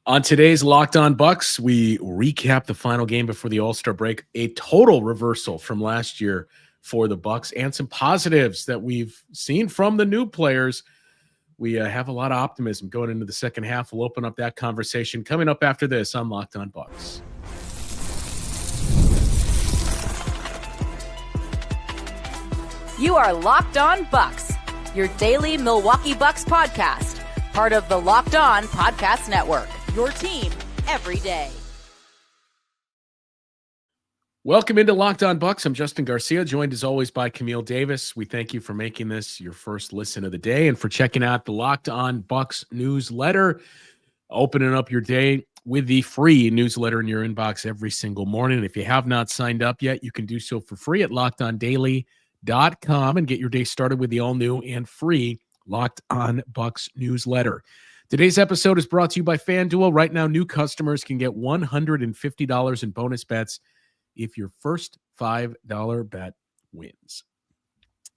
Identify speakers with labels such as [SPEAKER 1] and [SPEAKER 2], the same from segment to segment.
[SPEAKER 1] On today's Locked On Bucks, we recap the final game before the All-Star break, a total reversal from last year for the Bucks, and some positives that we've seen from the new players. We have a lot of optimism going into the second half. We'll open up that conversation coming up after this on Locked On Bucks.
[SPEAKER 2] You are Locked On Bucks, your daily Milwaukee Bucks podcast, part of the Locked On Podcast Network. Your team every day.
[SPEAKER 1] Welcome into Locked On Bucks. I'm Justin Garcia, joined as always by Camille Davis. We thank you for making this your first listen of the day and for checking out the Locked On Bucks newsletter, opening up your day with the free newsletter in your inbox every single morning. If you have not signed up yet, you can do so for free at lockedondaily.com and get your day started with the all-new and free Locked On Bucks newsletter. Today's episode is brought to you by FanDuel. Right now, new customers can get $150 in bonus bets if your first $5 bet wins.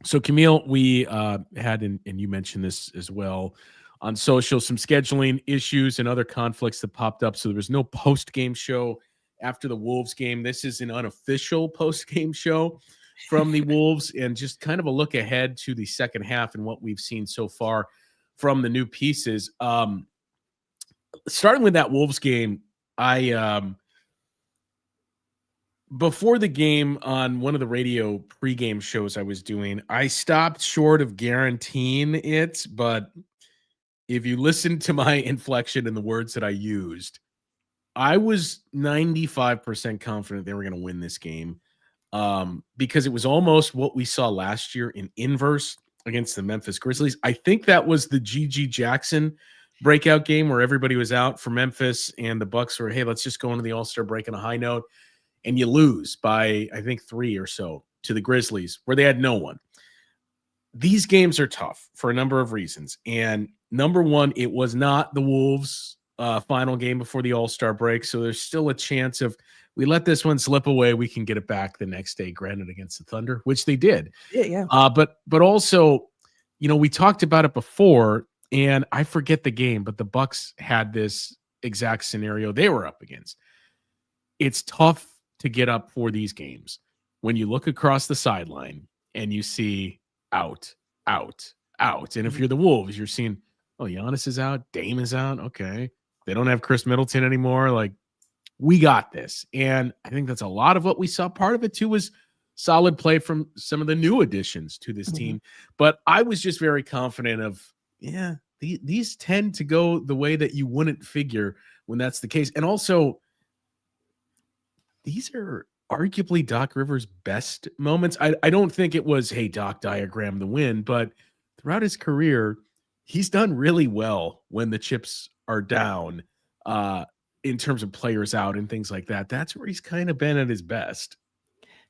[SPEAKER 1] So, Camille, we had, and you mentioned this as well on social, some scheduling issues and other conflicts that popped up. So there was no post-game show after the Wolves game. This is an unofficial post-game show from the Wolves, and just kind of a look ahead to the second half and what we've seen so far from the new pieces. Starting with that Wolves game, before the game on one of the radio pregame shows I was doing, I stopped short of guaranteeing it, but if you listen to my inflection and the words that I used, I was 95% confident they were going to win this game, because it was almost what we saw last year in inverse against the Memphis Grizzlies. I think that was the G.G. Jackson breakout game where everybody was out for Memphis and the Bucks were, hey, let's just go into the All-Star break on a high note, and you lose by, I think, 3 or so to the Grizzlies where they had no one. These games are tough for a number of reasons. And number one, it was not the Wolves' final game before the All-Star break, so there's still a chance of, we let this one slip away, we can get it back the next day, granted against the Thunder, which they did.
[SPEAKER 3] Yeah.
[SPEAKER 1] But also, you know, we talked about it before, and I forget the game, but the Bucks had this exact scenario they were up against. It's tough to get up for these games when you look across the sideline and you see out. And if you're the Wolves, you're seeing, oh, Giannis is out, Dame is out. Okay. They don't have Chris Middleton anymore. Like, we got this. And I think that's a lot of what we saw. Part of it too was solid play from some of the new additions to this team. But I was just very confident of, these tend to go the way that you wouldn't figure when that's the case. And also, these are arguably Doc Rivers' best moments. I don't think it was, hey, Doc, diagram the win, but throughout his career, he's done really well when the chips are down, in terms of players out and things like that. That's where he's kind of been at his best.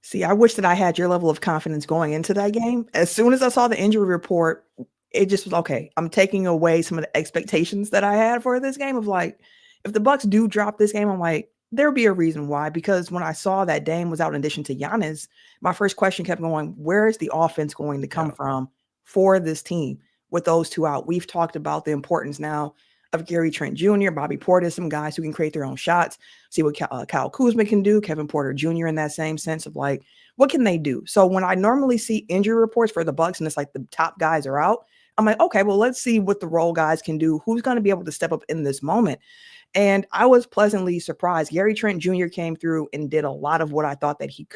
[SPEAKER 3] See, I wish that I had your level of confidence going into that game. As soon as I saw the injury report, it just was, okay, I'm taking away some of the expectations that I had for this game of, like, if the Bucks do drop this game, I'm like, there'll be a reason why. Because when I saw that Dame was out in addition to Giannis, my first question kept going, where is the offense going to come from for this team with those two out? We've talked about the importance now of Gary Trent Jr., Bobby Portis, some guys who can create their own shots, see what Kyle Kuzma can do, Kevin Porter Jr. in that same sense of, like, what can they do? So when I normally see injury reports for the Bucks and it's like the top guys are out, I'm like, okay, well, let's see what the role guys can do. Who's going to be able to step up in this moment? And I was pleasantly surprised. Gary Trent Jr. came through and did a lot of what I thought that he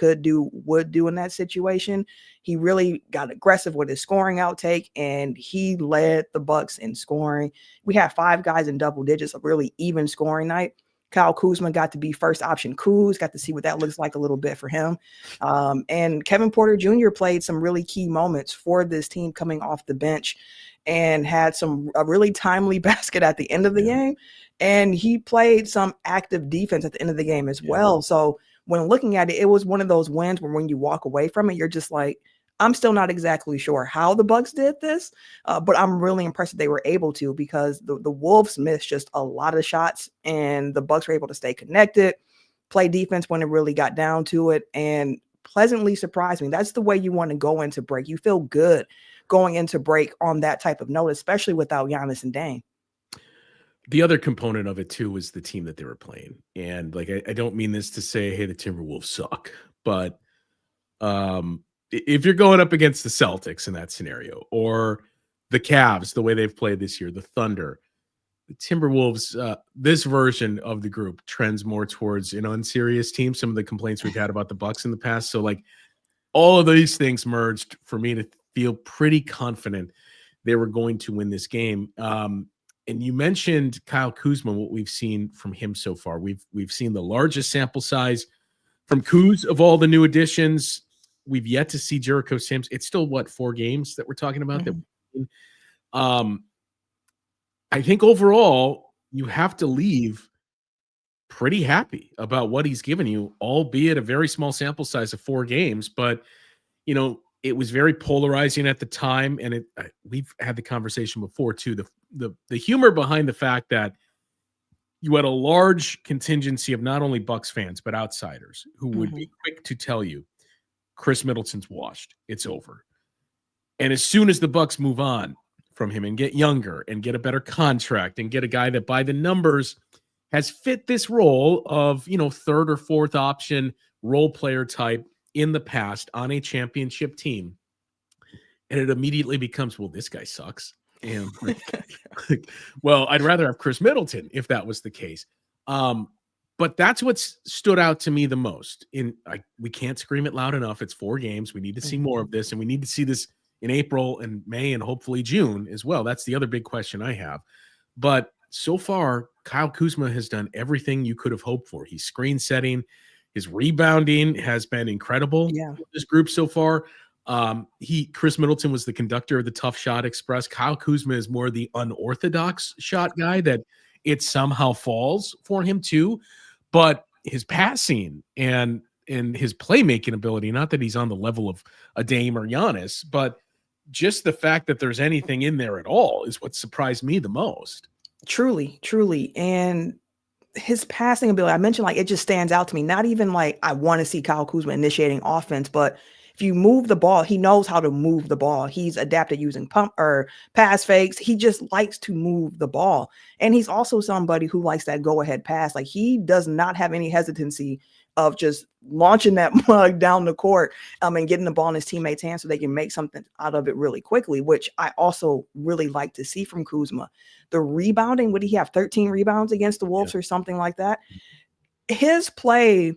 [SPEAKER 3] would do in that situation. He really got aggressive with his scoring outtake, and he led the Bucks in scoring. We had 5 guys in double digits, a really even scoring night. Kyle Kuzma got to be first option Kuz, got to see what that looks like a little bit for him. And Kevin Porter Jr. played some really key moments for this team coming off the bench and had a really timely basket at the end of the game. And he played some active defense at the end of the game as well. So when looking at it, it was one of those wins where when you walk away from it, you're just like, I'm still not exactly sure how the Bucks did this, but I'm really impressed that they were able to, because the Wolves missed just a lot of shots and the Bucks were able to stay connected, play defense when it really got down to it, and pleasantly surprised me. That's the way you want to go into break. You feel good going into break on that type of note, especially without Giannis and Dame.
[SPEAKER 1] the other component of it too was the team that they were playing. And like, I don't mean this to say, hey, the Timberwolves suck, but if you're going up against the Celtics in that scenario, or the Cavs, the way they've played this year, the Thunder, the Timberwolves, this version of the group trends more towards an unserious team. Some of the complaints we've had about the Bucks in the past. So like all of these things merged for me to feel pretty confident they were going to win this game. And you mentioned Kyle Kuzma, what we've seen from him so far. We've seen the largest sample size from Kuz of all the new additions. We've yet to see Jericho Sims. It's still 4 games that we're talking about.
[SPEAKER 3] Mm-hmm.
[SPEAKER 1] That I think overall you have to leave pretty happy about what he's given you, albeit a very small sample size of 4 games. But it was very polarizing at the time, and we've had the conversation before too. The humor behind the fact that you had a large contingency of not only Bucks fans but outsiders who would be quick to tell you Chris Middleton's washed, it's over. And as soon as the Bucks move on from him and get younger and get a better contract and get a guy that by the numbers has fit this role of, third or fourth option role player type in the past on a championship team, and it immediately becomes, well, this guy sucks. And well, I'd rather have Chris Middleton if that was the case. But that's what's stood out to me the most. We can't scream it loud enough. It's 4 games. We need to see more of this, and we need to see this in April and May and hopefully June as well. That's the other big question I have. But so far, Kyle Kuzma has done everything you could have hoped for. He's screen setting. His rebounding has been incredible.
[SPEAKER 3] Yeah.
[SPEAKER 1] This group so far. Chris Middleton was the conductor of the tough shot express. Kyle Kuzma is more the unorthodox shot guy that it somehow falls for him too. But his passing and his playmaking ability, not that he's on the level of a Dame or Giannis, but just the fact that there's anything in there at all is what surprised me the most.
[SPEAKER 3] Truly, truly. And his passing ability, I mentioned, it just stands out to me. Not even I want to see Kyle Kuzma initiating offense, but if you move the ball, he knows how to move the ball. He's adapted using pump or pass fakes. He just likes to move the ball. And he's also somebody who likes that go-ahead pass. He does not have any hesitancy of just launching that mug down the court and getting the ball in his teammates' hands so they can make something out of it really quickly, which I also really like to see from Kuzma. The rebounding, would he have 13 rebounds against the Wolves or something like that? His play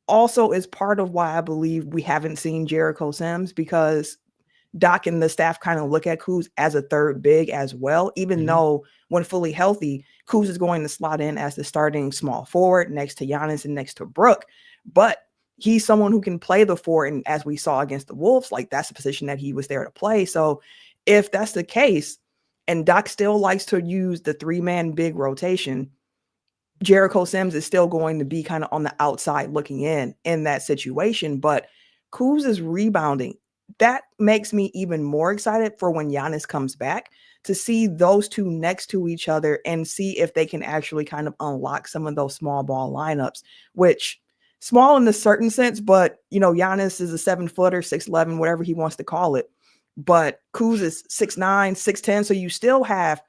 [SPEAKER 3] also is part of why I believe we haven't seen Jericho Sims, because Doc and the staff kind of look at Kuz as a third big as well, even though when fully healthy, Kuz is going to slot in as the starting small forward next to Giannis and next to Brook. But he's someone who can play the 4. And as we saw against the Wolves, that's the position that he was there to play. So if that's the case, and Doc still likes to use the 3-man big rotation, Jericho Sims is still going to be kind of on the outside looking in that situation. But Kuz is rebounding. That makes me even more excited for when Giannis comes back, to see those two next to each other and see if they can actually kind of unlock some of those small ball lineups, which small in a certain sense, but Giannis is a 7-footer, 6'11", whatever he wants to call it. But Kuz is 6'9", 6'10". So you still have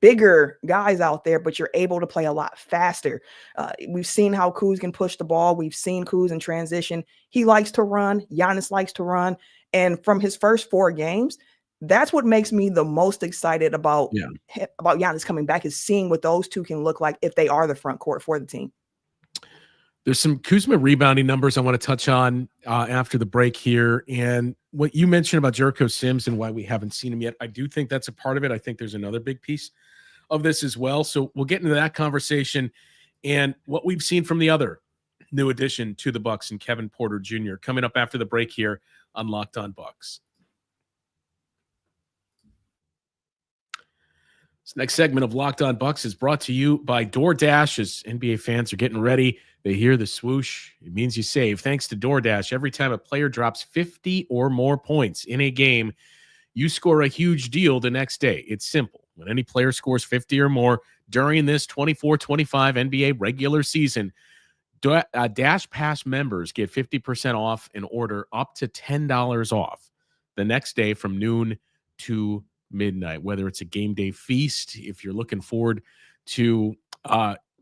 [SPEAKER 3] bigger guys out there, but you're able to play a lot faster. We've seen how Kuz can push the ball. We've seen Kuz in transition. He likes to run. Giannis likes to run. And from his first 4 games, that's what makes me the most excited about Giannis coming back, is seeing what those two can look like if they are the front court for the team.
[SPEAKER 1] There's some Kuzma rebounding numbers I want to touch on after the break here. And what you mentioned about Jericho Sims and why we haven't seen him yet, I do think that's a part of it. I think there's another big piece of this as well. So we'll get into that conversation and what we've seen from the other new addition to the Bucks and Kevin Porter Jr. coming up after the break here on Locked On Bucks. This next segment of Locked On Bucks is brought to you by DoorDash. As NBA fans are getting ready, they hear the swoosh. It means you save. Thanks to DoorDash, every time a player drops 50 or more points in a game, you score a huge deal the next day. It's simple. When any player scores 50 or more during this 24-25 NBA regular season, Dash Pass members get 50% off an order up to $10 off the next day from noon to midnight, whether it's a game day feast, if you're looking forward to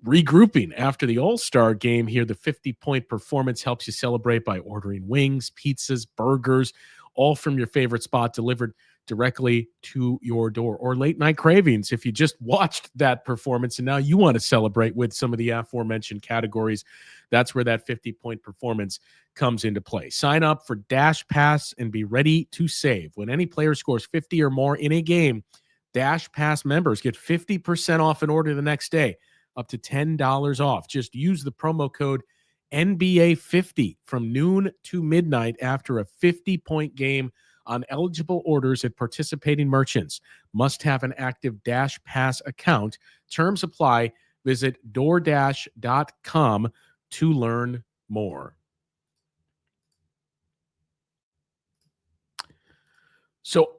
[SPEAKER 1] regrouping after the All-Star game here. The 50-point performance helps you celebrate by ordering wings, pizzas, burgers, all from your favorite spot, delivered directly to your door. Or late night cravings if you just watched that performance and now you want to celebrate with some of the aforementioned categories. That's where that 50-point performance comes into play. Sign up for Dash Pass and be ready to save. When any player scores 50 or more in a game, Dash Pass members get 50% off an order the next day, up to $10 off. Just use the promo code NBA50 from noon to midnight after a 50-point game on eligible orders at participating merchants. Must have an active Dash Pass account. Terms apply. Visit DoorDash.com to learn more. So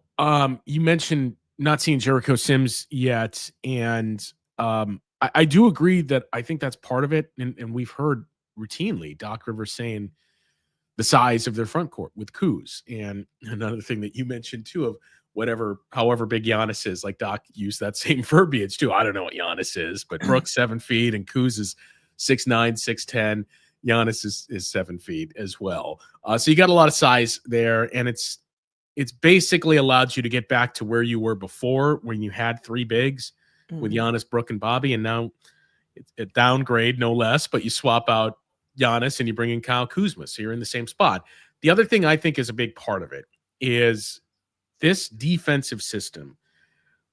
[SPEAKER 1] you mentioned not seeing Jericho Sims yet, and I do agree that I think that's part of it, and we've heard routinely Doc Rivers saying the size of their front court with Kuz. And another thing that you mentioned too, of however big Giannis is, like Doc used that same verbiage too. I don't know what Giannis is, but Brooks 7 feet and Kuz is 6'9", 6'10". Giannis is 7 feet as well. So you got a lot of size there, and it's basically allowed you to get back to where you were before when you had three bigs with Giannis, Brook, and Bobby, and now it's a downgrade, no less, but you swap out Giannis and you bring in Kyle Kuzma, so you're in the same spot. The other thing I think is a big part of it is this defensive system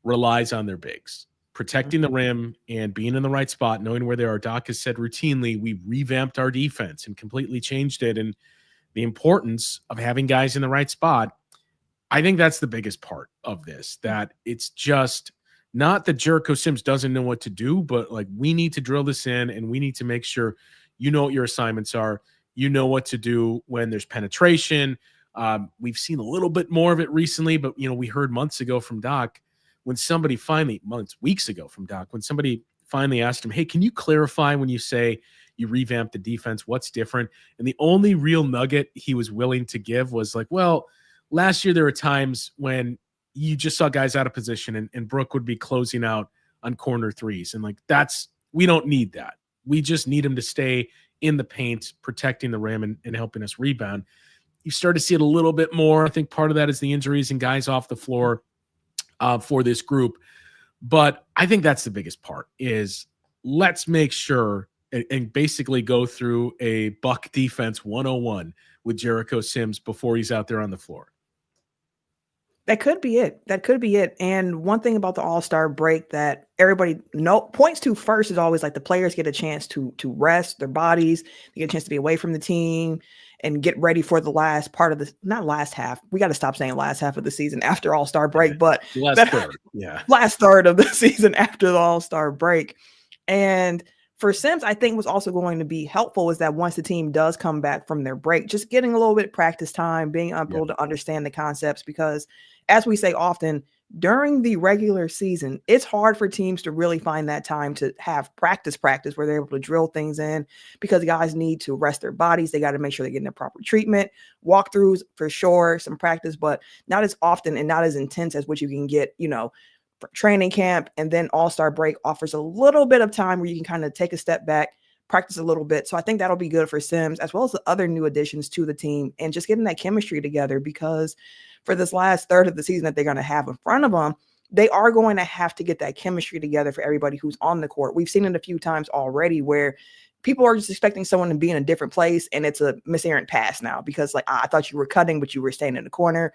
[SPEAKER 1] relies on their bigs, protecting the rim and being in the right spot, knowing where they are. Doc has said routinely, we revamped our defense and completely changed it, and the importance of having guys in the right spot, I think that's the biggest part of this, that it's just not that Jericho Sims doesn't know what to do, but like we need to drill this in and we need to make sure you know what your assignments are. You know what to do when there's penetration. We've seen a little bit more of it recently, but we heard months ago from Doc when somebody weeks ago from Doc, when somebody finally asked him, hey, can you clarify when you say you revamped the defense, what's different? And the only real nugget he was willing to give was like, well, last year there were times when you just saw guys out of position and Brook would be closing out on corner threes. And like, we don't need that. We just need him to stay in the paint, protecting the rim and helping us rebound. You start to see it a little bit more. I think part of that is the injuries and guys off the floor for this group. But I think that's the biggest part is let's make sure and basically go through a Buck defense 101 with Jericho Sims before he's out there on the floor.
[SPEAKER 3] That could be it. And one thing about the All-Star break that everybody points to first is always like the players get a chance to rest their bodies. They get a chance to be away from the team and get ready for the last part of the, not last half. We got to stop saying last half of the season after All-Star break, but last third of the season after the All-Star break. And for Sims, I think what's also going to be helpful is that once the team does come back from their break, just getting a little bit of practice time, being able to understand the concepts, because as we say often, during the regular season, it's hard for teams to really find that time to have practice where they're able to drill things in, because guys need to rest their bodies. They got to make sure they're getting their proper treatment, walkthroughs for sure, some practice, but not as often and not as intense as what you can get, for training camp. And then All-Star break offers a little bit of time where you can kind of take a step back, practice a little bit. So I think that'll be good for Sims as well as the other new additions to the team and just getting that chemistry together, because for this last third of the season that they're going to have in front of them, they are going to have to get that chemistry together for everybody who's on the court. We've seen it a few times already where people are just expecting someone to be in a different place and it's a miserrant pass now because like, I thought you were cutting, but you were staying in the corner.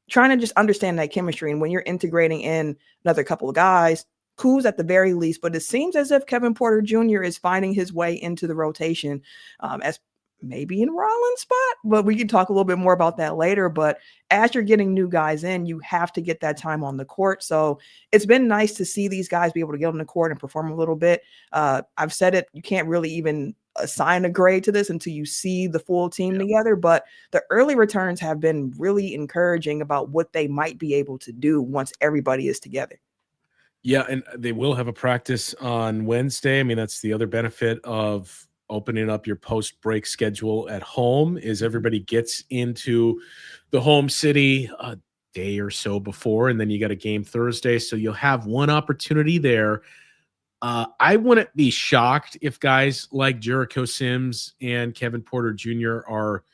[SPEAKER 3] Trying to just understand that chemistry. And when you're integrating in another couple of guys, Kuz at the very least, but it seems as if Kevin Porter Jr. is finding his way into the rotation as maybe in Rollins' spot, but we can talk a little bit more about that later. But as you're getting new guys in, you have to get that time on the court. So it's been nice to see these guys be able to get on the court and perform a little bit. I've said it, you can't really even assign a grade to this until you see the full team together, but the early returns have been really encouraging about what they might be able to do once everybody is together.
[SPEAKER 1] Yeah, and they will have a practice on Wednesday. I mean, that's the other benefit of opening up your post-break schedule at home is everybody gets into the home city a day or so before, and then you got a game Thursday. So you'll have one opportunity there I wouldn't be shocked if guys like Jericho Sims and Kevin Porter Jr. are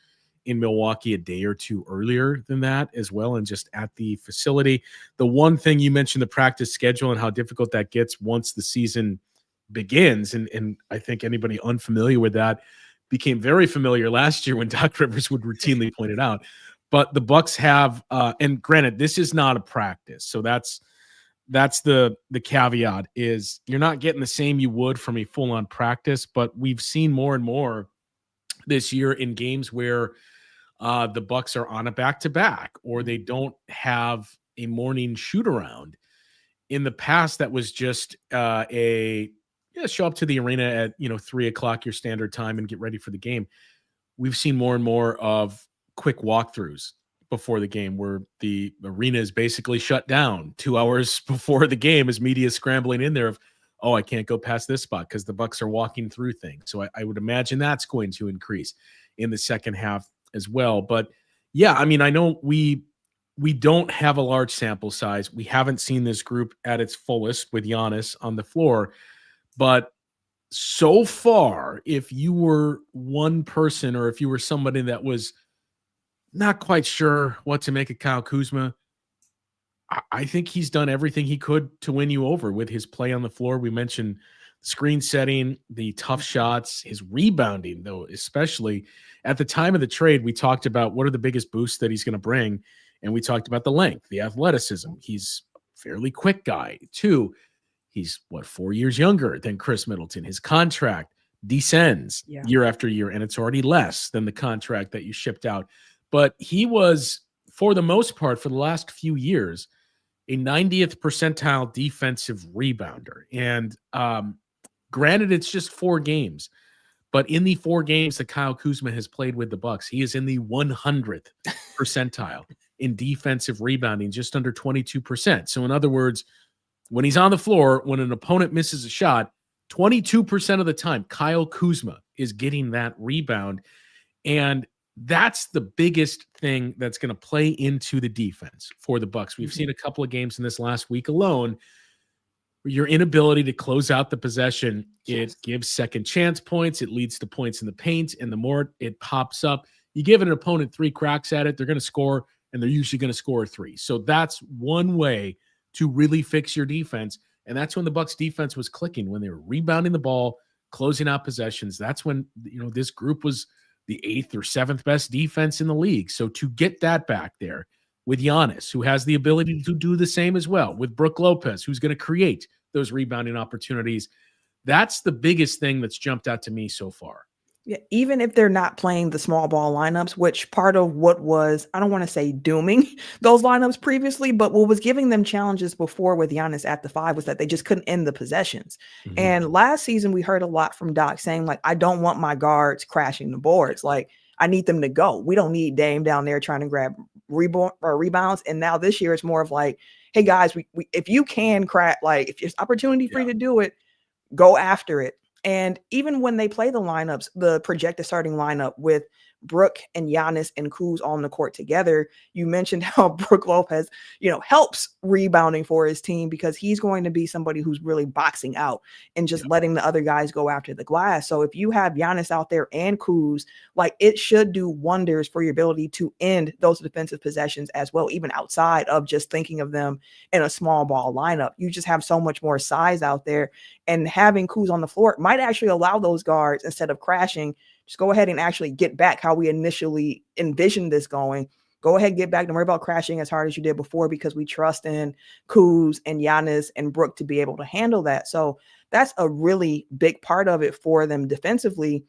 [SPEAKER 1] in Milwaukee a day or two earlier than that as well, and just at the facility. The one thing you mentioned, the practice schedule and how difficult that gets once the season begins, and I think anybody unfamiliar with that became very familiar last year when Doc Rivers would routinely point it out. But the Bucks have, and granted, this is not a practice, so that's the caveat, is you're not getting the same you would from a full-on practice, but we've seen more and more this year in games where the Bucks are on a back-to-back or they don't have a morning shoot-around. In the past, that was just show up to the arena at 3:00 your standard time and get ready for the game. We've seen more and more of quick walkthroughs before the game where the arena is basically shut down 2 hours before the game as media is scrambling in there of, oh, I can't go past this spot because the Bucks are walking through things. So I would imagine that's going to increase in the second half as well. But yeah, I mean, I know we don't have a large sample size. We haven't seen this group at its fullest with Giannis on the floor. But so far, if you were one person or if you were somebody that was not quite sure what to make of Kyle Kuzma, I think he's done everything he could to win you over with his play on the floor. We mentioned screen setting, the tough shots, his rebounding, though, especially at the time of the trade, we talked about what are the biggest boosts that he's going to bring. And we talked about the length, the athleticism. He's a fairly quick guy, too. He's 4 years younger than Chris Middleton. His contract descends year after year, and it's already less than the contract that you shipped out. But he was, for the most part, for the last few years, a 90th percentile defensive rebounder. And granted, it's just 4 games. But in the 4 games that Kyle Kuzma has played with the Bucks, he is in the 100th percentile in defensive rebounding, just under 22%. So in other words, when he's on the floor, when an opponent misses a shot, 22% of the time, Kyle Kuzma is getting that rebound. And that's the biggest thing that's going to play into the defense for the Bucks. We've seen a couple of games in this last week alone where your inability to close out the possession, it gives second chance points. It leads to points in the paint. And the more it pops up, you give an opponent 3 cracks at it, they're going to score, and they're usually going to score 3. So that's one way to really fix your defense. And that's when the Bucks defense was clicking, when they were rebounding the ball, closing out possessions. That's when, this group was the 8th or 7th best defense in the league. So to get that back there with Giannis, who has the ability to do the same as well, with Brook Lopez, who's going to create those rebounding opportunities, that's the biggest thing that's jumped out to me so far.
[SPEAKER 3] Yeah, even if they're not playing the small ball lineups, which part of what was, I don't want to say dooming those lineups previously, but what was giving them challenges before with Giannis at the 5 was that they just couldn't end the possessions. Mm-hmm. And last season, we heard a lot from Doc saying, like, I don't want my guards crashing the boards. Like, I need them to go. We don't need Dame down there trying to grab rebounds. And now this year, it's more of like, hey, guys, we if you can crack, like, if there's opportunity for you to do it, go after it. And even when they play the lineups, the projected starting lineup with Brook and Giannis and Kuz on the court together, you mentioned how Brook Lopez, helps rebounding for his team because he's going to be somebody who's really boxing out and just letting the other guys go after the glass. So if you have Giannis out there and Kuz, like, it should do wonders for your ability to end those defensive possessions as well, even outside of just thinking of them in a small ball lineup. You just have so much more size out there, and having Kuz on the floor might actually allow those guards, instead of crashing, just go ahead and actually get back how we initially envisioned this going. Go ahead, get back. Don't worry about crashing as hard as you did before, because we trust in Kuz and Giannis and Brook to be able to handle that. So that's a really big part of it for them defensively.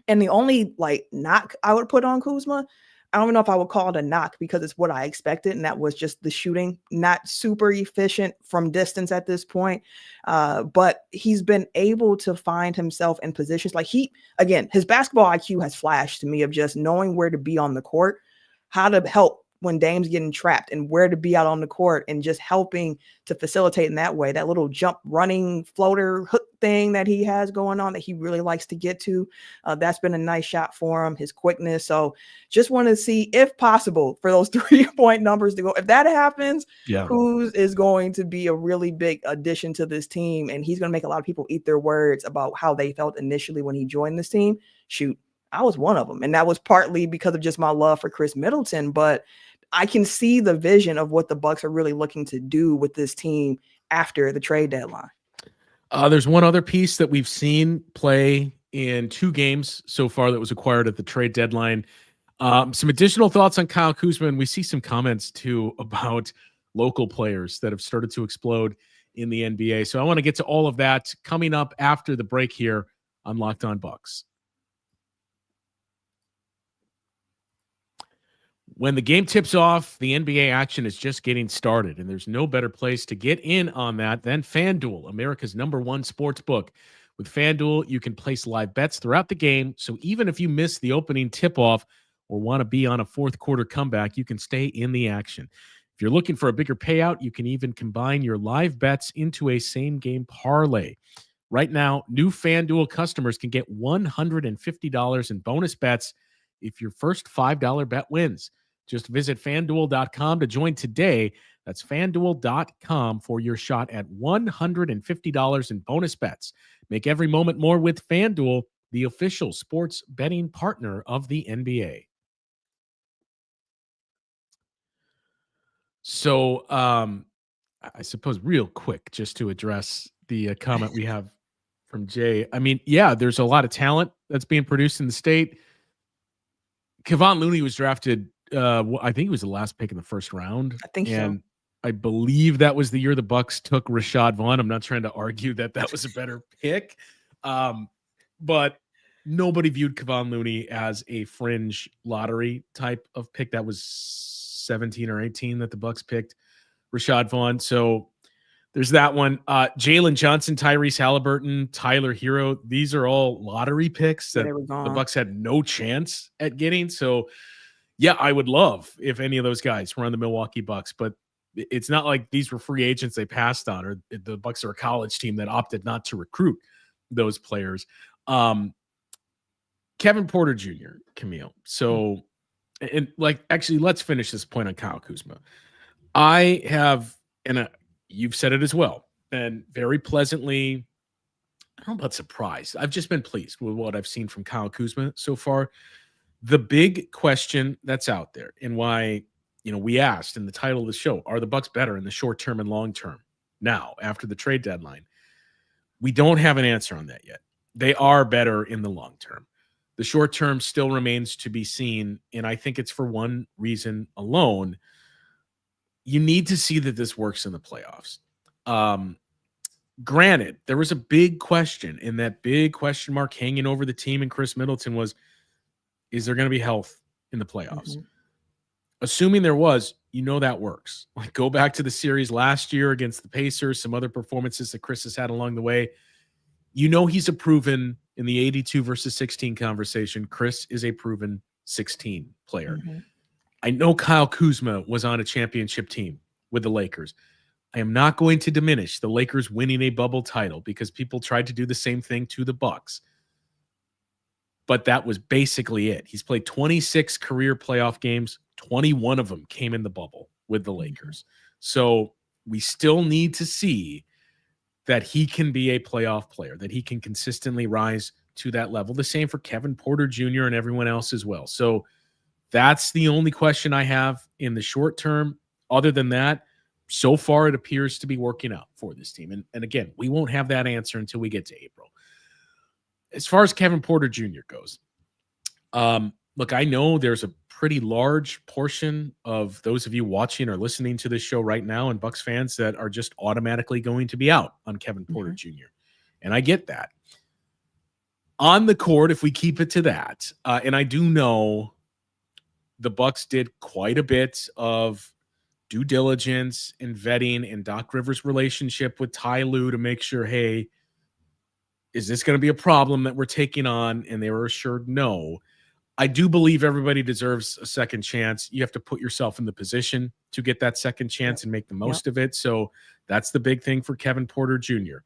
[SPEAKER 3] And the only knock I would put on Kuzma, I don't know if I would call it a knock because it's what I expected, and that was just the shooting, not super efficient from distance at this point. But he's been able to find himself in positions like his basketball IQ has flashed to me of just knowing where to be on the court, how to help when Dame's getting trapped and where to be out on the court and just helping to facilitate in that way. That little jump running floater hook thing that he has going on that he really likes to get to. That's been a nice shot for him, his quickness. So just want to see, if possible, for those 3-point numbers to go. If that happens, Kuz is going to be a really big addition to this team. And he's going to make a lot of people eat their words about how they felt initially when he joined this team. Shoot, I was one of them. And that was partly because of just my love for Chris Middleton. But I can see the vision of what the Bucks are really looking to do with this team after the trade deadline.
[SPEAKER 1] There's one other piece that we've seen play in 2 games so far that was acquired at the trade deadline. Some additional thoughts on Kyle Kuzma, and we see some comments too about local players that have started to explode in the NBA. So I want to get to all of that coming up after the break here on Locked On Bucks. When the game tips off, the NBA action is just getting started, and there's no better place to get in on that than FanDuel, America's #1 sports book. With FanDuel, you can place live bets throughout the game, so even if you miss the opening tip-off or want to be on a fourth quarter comeback, you can stay in the action. If you're looking for a bigger payout, you can even combine your live bets into a same-game parlay. Right now, new FanDuel customers can get $150 in bonus bets if your first $5 bet wins. Just visit FanDuel.com to join today. That's FanDuel.com for your shot at $150 in bonus bets. Make every moment more with FanDuel, the official sports betting partner of the NBA. So, I suppose real quick, just to address the comment we have from Jay. I mean, yeah, there's a lot of talent that's being produced in the state. Kevon Looney was drafted, I think he was the last pick in the first round.
[SPEAKER 3] I think
[SPEAKER 1] and
[SPEAKER 3] so.
[SPEAKER 1] I believe that was the year the Bucks took Rashad Vaughn. I'm not trying to argue that that was a better pick, but nobody viewed Kevon Looney as a fringe lottery type of pick. That was 17 or 18 that the Bucks picked Rashad Vaughn. So there's that one. Jalen Johnson, Tyrese Halliburton, Tyler Hero. These are all lottery picks that the Bucks had no chance at getting. So yeah, I would love if any of those guys were on the Milwaukee Bucks, but it's not like these were free agents they passed on, or the Bucks are a college team that opted not to recruit those players. Kevin Porter Jr., Camille. So, and like, actually, let's finish this point on Kyle Kuzma. I have, and you've said it as well, and very pleasantly, I don't know about surprised. I've just been pleased with what I've seen from Kyle Kuzma so far. The big question that's out there, and why, we asked in the title of the show, are the Bucks better in the short term and long term now after the trade deadline? We don't have an answer on that yet. They are better in the long term. The short term still remains to be seen, and I think it's for one reason alone. You need to see that this works in the playoffs. Granted, there was a big question, and that big question mark hanging over the team and Chris Middleton was, is there going to be health in the playoffs? Mm-hmm. Assuming there was, that works. Like, go back to the series last year against the Pacers, some other performances that Chris has had along the way. He's a proven, in the 82 versus 16 conversation, Chris is a proven 16 player. Mm-hmm. I know Kyle Kuzma was on a championship team with the Lakers. I am not going to diminish the Lakers winning a bubble title because people tried to do the same thing to the Bucks. But that was basically it. He's played 26 career playoff games. 21 of them came in the bubble with the Lakers. So we still need to see that he can be a playoff player, that he can consistently rise to that level. The same for Kevin Porter Jr. and everyone else as well. So that's the only question I have in the short term. Other than that, so far it appears to be working out for this team. And again, we won't have that answer until we get to April. As far as Kevin Porter Jr. goes, look, I know there's a pretty large portion of those of you watching or listening to this show right now and Bucks fans that are just automatically going to be out on Kevin Porter Jr. And I get that. On the court, if we keep it to that, and I do know the Bucks did quite a bit of due diligence and vetting in Doc Rivers' relationship with Ty Lue to make sure, hey, is this going to be a problem that we're taking on? And they were assured no. I do believe everybody deserves a second chance. You have to put yourself in the position to get that second chance and make the most of it. So that's the big thing for Kevin Porter Jr.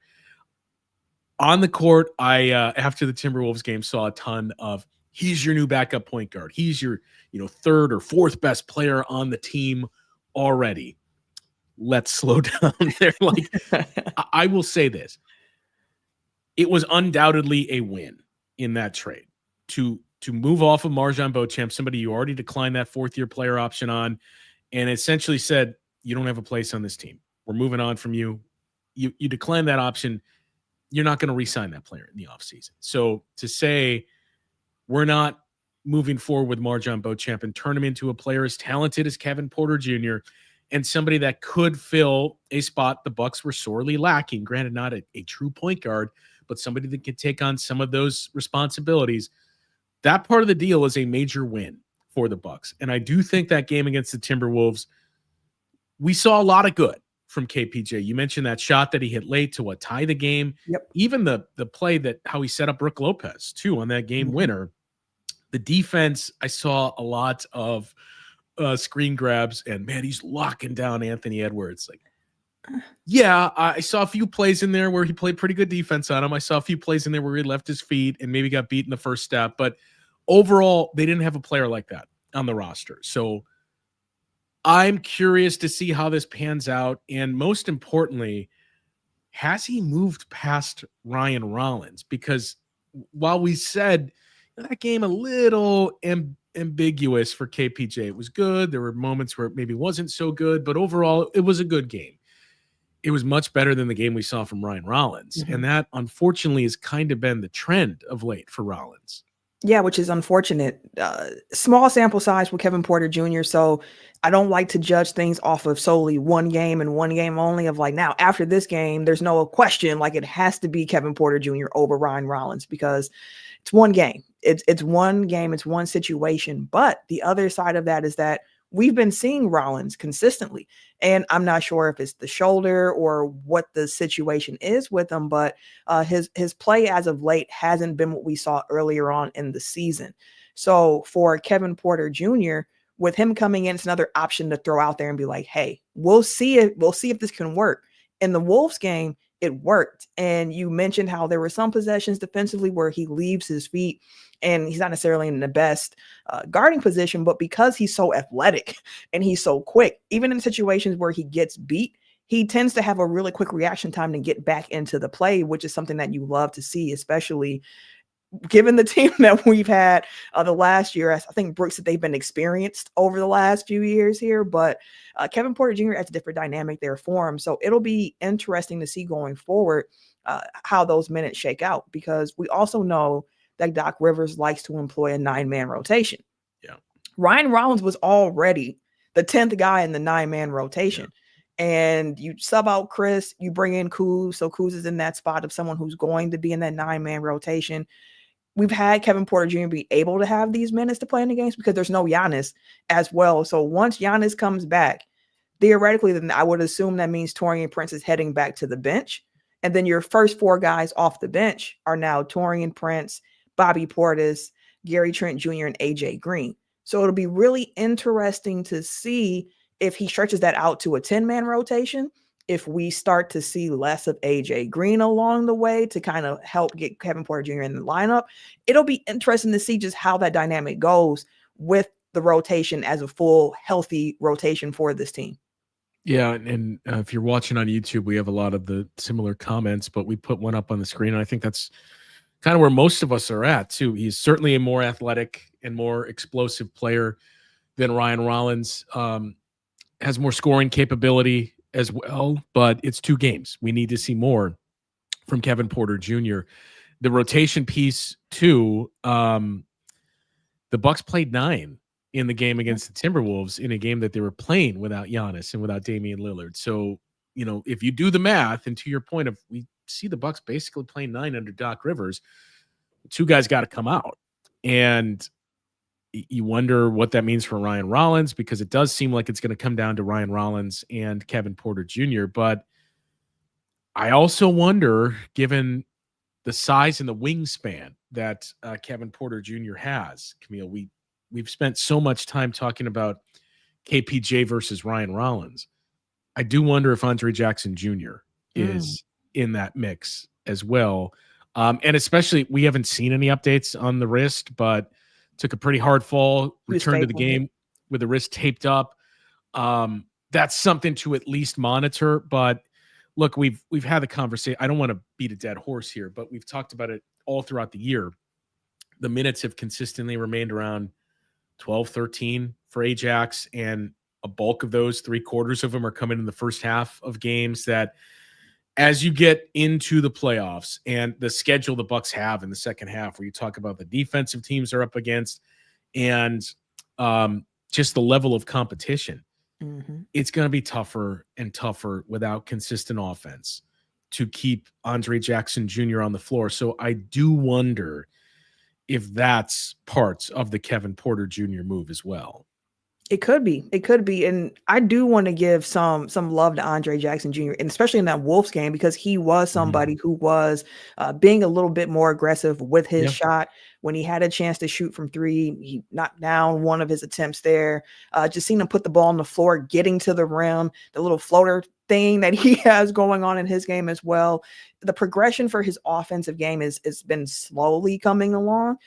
[SPEAKER 1] On the court, I after the Timberwolves game saw a ton of, he's your new backup point guard. He's your, third or fourth best player on the team already. Let's slow down there. Like, I will say this. It was undoubtedly a win in that trade to move off of Marjon Beauchamp, somebody you already declined that fourth-year player option on, and essentially said, you don't have a place on this team. We're moving on from you. You decline that option. You're not going to re-sign that player in the offseason. So to say we're not moving forward with Marjon Beauchamp and turn him into a player as talented as Kevin Porter Jr. and somebody that could fill a spot the Bucks were sorely lacking, granted not a true point guard, but somebody that could take on some of those responsibilities. That part of the deal is a major win for the Bucks. And I do think that game against the Timberwolves, we saw a lot of good from KPJ. You mentioned that shot that he hit late to tie the game.
[SPEAKER 3] Yep.
[SPEAKER 1] Even the play that how he set up Brook Lopez too on that game winner. The defense, I saw a lot of screen grabs, and man, he's locking down Anthony Edwards. Like, yeah, I saw a few plays in there where he played pretty good defense on him. I saw a few plays in there where he left his feet and maybe got beat in the first step. But overall, they didn't have a player like that on the roster. So I'm curious to see how this pans out. And most importantly, has he moved past Ryan Rollins? Because while we said that game a little ambiguous for KPJ, it was good. There were moments where it maybe wasn't so good, but overall, it was a good game. It was much better than the game we saw from Ryan Rollins. And that, unfortunately, has kind of been the trend of late for Rollins.
[SPEAKER 3] Yeah, which is unfortunate. Small sample size with Kevin Porter Jr., so I don't like to judge things off of solely one game and one game only of like, now, after this game, there's no question, like it has to be Kevin Porter Jr. over Ryan Rollins because it's one game. It's one game. It's one situation. But the other side of that is that we've been seeing Rollins consistently, and I'm not sure if it's the shoulder or what the situation is with him, but his play as of late hasn't been what we saw earlier on in the season. So for Kevin Porter Jr., with him coming in, it's another option to throw out there and be like, hey, we'll see if this can work. In the Wolves game, it worked. And you mentioned how there were some possessions defensively where he leaves his feet and he's not necessarily in the best guarding position, but because he's so athletic and he's so quick, even in situations where he gets beat, he tends to have a really quick reaction time to get back into the play, which is something that you love to see, especially given the team that we've had the last year. I think Brooks said they've been experienced over the last few years here, but Kevin Porter Jr. has a different dynamic there for him. So it'll be interesting to see going forward how those minutes shake out, because we also know that Doc Rivers likes to employ a 9-man rotation.
[SPEAKER 1] Yeah.
[SPEAKER 3] Ryan Rollins was already the 10th guy in the 9-man rotation. Yeah. And you sub out Chris, you bring in Kuz. So Kuz is in that spot of someone who's going to be in that 9-man rotation. We've had Kevin Porter Jr. be able to have these minutes to play in the games because there's no Giannis as well. So once Giannis comes back, theoretically, then I would assume that means Taurean Prince is heading back to the bench. And then your first 4 guys off the bench are now Taurean Prince, Bobby Portis, Gary Trent Jr., and AJ Green. So it'll be really interesting to see if he stretches that out to a 10-man rotation, if we start to see less of AJ Green along the way to kind of help get Kevin Porter Jr. in the lineup. It'll be interesting to see just how that dynamic goes with the rotation as a full, healthy rotation for this team.
[SPEAKER 1] Yeah, and if you're watching on YouTube, we have a lot of the similar comments, but we put one up on the screen, and I think that's kind of where most of us are at, too. He's certainly a more athletic and more explosive player than Ryan Rollins. Has more scoring capability as well, but it's 2 games. We need to see more from Kevin Porter Jr. The rotation piece, too, the Bucks played 9 in the game against the Timberwolves in a game that they were playing without Giannis and without Damian Lillard. So, if you do the math, and to your point of we see the Bucks basically playing 9 under Doc Rivers, 2 guys got to come out. And you wonder what that means for Ryan Rollins, because it does seem like it's going to come down to Ryan Rollins and Kevin Porter Jr. But I also wonder, given the size and the wingspan that Kevin Porter Jr. has. Camille, we've spent so much time talking about KPJ versus Ryan Rollins. I do wonder if Andre Jackson Jr. is in that mix as well. And especially, we haven't seen any updates on the wrist, but took a pretty hard fall, returned to the game with the wrist taped up. That's something to at least monitor. But look, we've had the conversation. I don't want to beat a dead horse here, but we've talked about it all throughout the year. The minutes have consistently remained around 12, 13 for Ajax, and a bulk of those, 3/4 of them, are coming in the first half of games. That as you get into the playoffs and the schedule the Bucks have in the second half, where you talk about the defensive teams they're up against and just the level of competition, it's going to be tougher and tougher without consistent offense to keep Andre Jackson Jr. on the floor. So I do wonder if that's parts of the Kevin Porter Jr. move as well.
[SPEAKER 3] It could be. And I do want to give some love to Andre Jackson Jr., and especially in that Wolves game, because he was somebody who was being a little bit more aggressive with his shot. When he had a chance to shoot from three, he knocked down one of his attempts there. Just seeing him put the ball on the floor, getting to the rim, the little floater thing that he has going on in his game as well. The progression for his offensive game has been slowly coming along.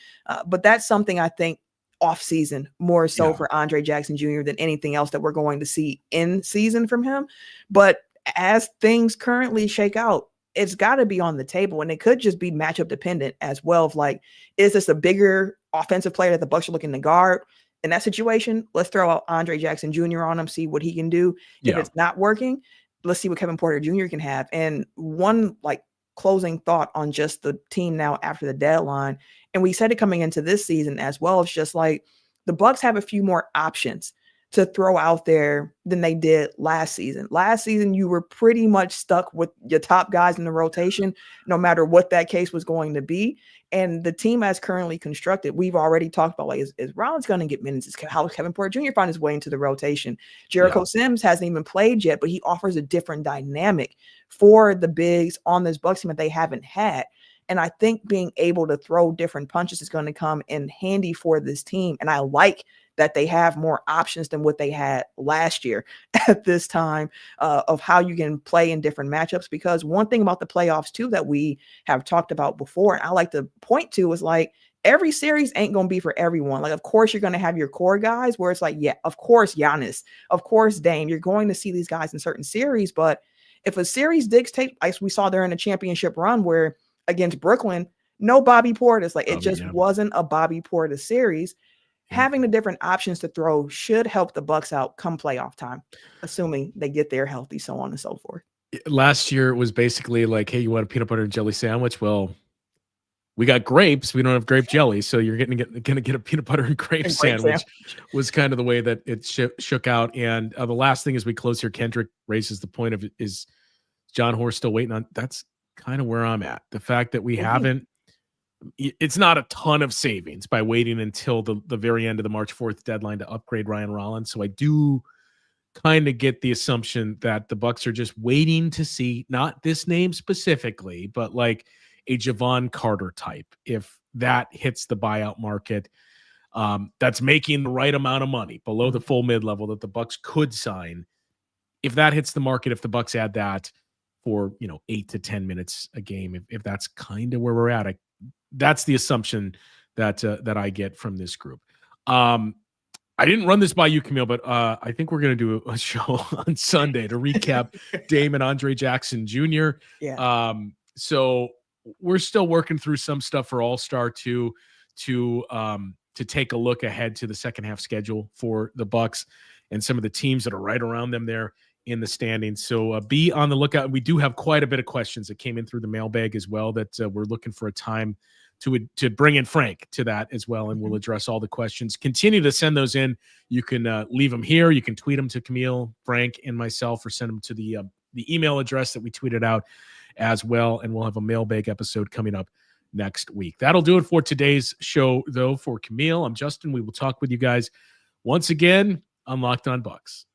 [SPEAKER 3] But that's something I think off season more so for Andre Jackson Jr. than anything else that we're going to see in season from him. But as things currently shake out, it's got to be on the table, and it could just be matchup dependent as well. Of like, is this a bigger offensive player that the Bucks are looking to guard? In that situation, let's throw out Andre Jackson Jr. on him, see what he can do. If it's not working, let's see what Kevin Porter Jr. can have. And one closing thought on just the team now after the deadline, and we said it coming into this season as well, it's just like the Bucks have a few more options to throw out there than they did last season. Last season, you were pretty much stuck with your top guys in the rotation, no matter what that case was going to be. And the team as currently constructed, we've already talked about, is Rollins going to get minutes? Is how Kevin Porter Jr. find his way into the rotation? Jericho Sims hasn't even played yet, but he offers a different dynamic for the bigs on this Bucks team that they haven't had. And I think being able to throw different punches is going to come in handy for this team. And I like that they have more options than what they had last year at this time of how you can play in different matchups. Because one thing about the playoffs too that we have talked about before, and I like to point to, is every series ain't going to be for everyone. Of course, you're going to have your core guys where it's of course, Giannis, of course, Dame. You're going to see these guys in certain series. But if a series dictates, like we saw there in the championship run where against Brooklyn, no Bobby Portis, it just wasn't a Bobby Portis series. Having the different options to throw should help the Bucks out come playoff time, assuming they get there healthy, so on and so forth.
[SPEAKER 1] Last year it was basically hey, you want a peanut butter and jelly sandwich? Well, we got grapes. We don't have grape jelly, so you're going to get a peanut butter and grape sandwich. Was kind of the way that it shook out. And the last thing as we close here, Kendrick raises the point of, is John Horst still waiting on? That's kind of where I'm at. The fact that we haven't, it's not a ton of savings by waiting until the very end of the March 4th deadline to upgrade Ryan Rollins. So I do kind of get the assumption that the Bucks are just waiting to see, not this name specifically, but a Javon Carter type. If that hits the buyout market, that's making the right amount of money below the full mid-level that the Bucks could sign. If that hits the market, if the Bucks add that for 8 to 10 minutes a game, if that's kind of where we're at, that's the assumption that I get from this group. I didn't run this by you, Camille, but I think we're going to do a show on Sunday to recap Dame and Andre Jackson Jr. So we're still working through some stuff for All-Star to take a look ahead to the second half schedule for the Bucks and some of the teams that are right around them there in the standings. So be on the lookout. We do have quite a bit of questions that came in through the mailbag as well that we're looking for a time to bring in Frank to that as well, and we'll address all the questions. Continue to send those in. You can leave them here. You can tweet them to Camille, Frank, and myself, or send them to the email address that we tweeted out as well, and we'll have a mailbag episode coming up next week. That'll do it for today's show, though. For Camille, I'm Justin. We will talk with you guys once again on Locked On Bucks.